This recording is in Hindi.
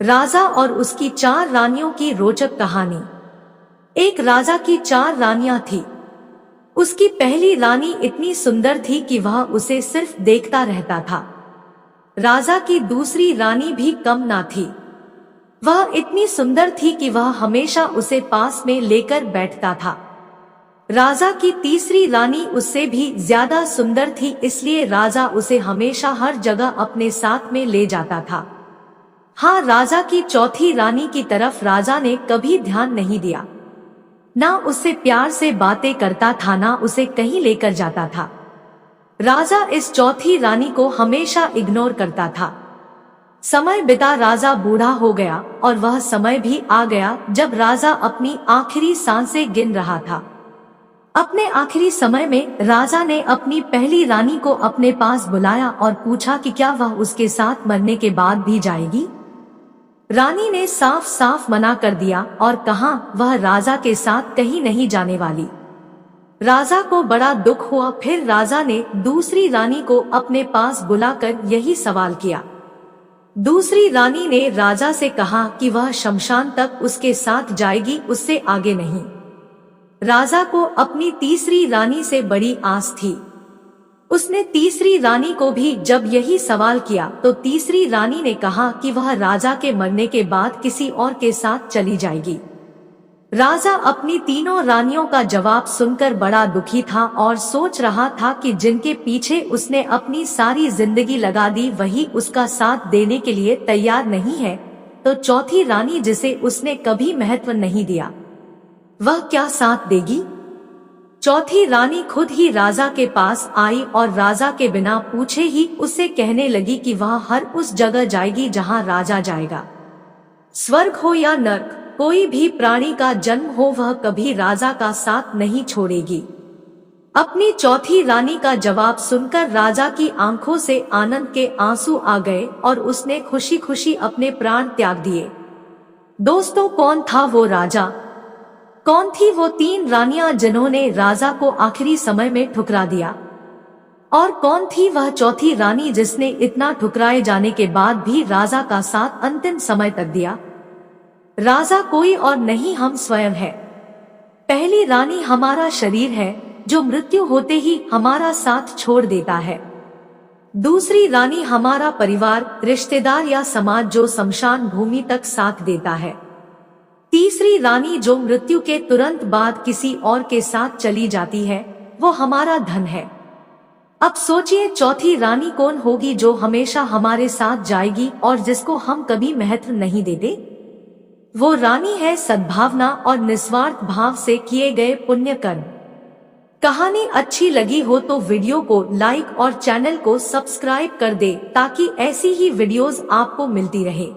राजा और उसकी 4 रानियों की रोचक कहानी। एक राजा की 4 रानियां थी। उसकी पहली रानी इतनी सुंदर थी कि वह उसे सिर्फ देखता रहता था। राजा की दूसरी रानी भी कम ना थी। वह इतनी सुंदर थी कि वह हमेशा उसे पास में लेकर बैठता था। राजा की तीसरी रानी उससे भी ज्यादा सुंदर थी, इसलिए राजा उसे हमेशा हर जगह अपने साथ में ले जाता था। हाँ, राजा की चौथी रानी की तरफ राजा ने कभी ध्यान नहीं दिया। ना उससे प्यार से बातें करता था, ना उसे कहीं लेकर जाता था। राजा इस चौथी रानी को हमेशा इग्नोर करता था। समय बिता राजा बूढ़ा हो गया और वह समय भी आ गया जब राजा अपनी आखिरी सांसें गिन रहा था। अपने आखिरी समय में राजा ने अपनी पहली रानी को अपने पास बुलाया और पूछा कि क्या वह उसके साथ मरने के बाद भी जाएगी। रानी ने साफ साफ मना कर दिया और कहा वह राजा के साथ कहीं नहीं जाने वाली। राजा को बड़ा दुख हुआ। फिर राजा ने दूसरी रानी को अपने पास बुलाकर यही सवाल किया। दूसरी रानी ने राजा से कहा कि वह शमशान तक उसके साथ जाएगी, उससे आगे नहीं। राजा को अपनी तीसरी रानी से बड़ी आस थी। उसने तीसरी रानी को भी जब यही सवाल किया तो तीसरी रानी ने कहा कि वह राजा के मरने के बाद किसी और के साथ चली जाएगी। राजा अपनी तीनों रानियों का जवाब सुनकर बड़ा दुखी था और सोच रहा था कि जिनके पीछे उसने अपनी सारी जिंदगी लगा दी वही उसका साथ देने के लिए तैयार नहीं है, तो चौथी रानी जिसे उसने कभी महत्व नहीं दिया, वह क्या साथ देगी। चौथी रानी खुद ही राजा के पास आई और राजा के बिना पूछे ही उससे कहने लगी कि वह हर उस जगह जाएगी जहां राजा जाएगा। स्वर्ग हो या नर्क, कोई भी प्राणी का जन्म हो, वह कभी राजा का साथ नहीं छोड़ेगी। अपनी चौथी रानी का जवाब सुनकर राजा की आंखों से आनंद के आंसू आ गए और उसने खुशी खुशी अपने प्राण त्याग दिए। दोस्तों, कौन था वो राजा? कौन थी वो 3 रानियां जिन्होंने राजा को आखिरी समय में ठुकरा दिया? और कौन थी वह चौथी रानी जिसने इतना ठुकराए जाने के बाद भी राजा का साथ अंतिम समय तक दिया? राजा कोई और नहीं, हम स्वयं है। पहली रानी हमारा शरीर है जो मृत्यु होते ही हमारा साथ छोड़ देता है। दूसरी रानी हमारा परिवार, रिश्तेदार या समाज जो शमशान भूमि तक साथ देता है। तीसरी रानी जो मृत्यु के तुरंत बाद किसी और के साथ चली जाती है, वो हमारा धन है। अब सोचिए चौथी रानी कौन होगी जो हमेशा हमारे साथ जाएगी और जिसको हम कभी महत्व नहीं देते। वो रानी है सद्भावना और निस्वार्थ भाव से किए गए पुण्य कर्म। कहानी अच्छी लगी हो तो वीडियो को लाइक और चैनल को सब्सक्राइब कर दे ताकि ऐसी ही वीडियोस आपको मिलती रहे।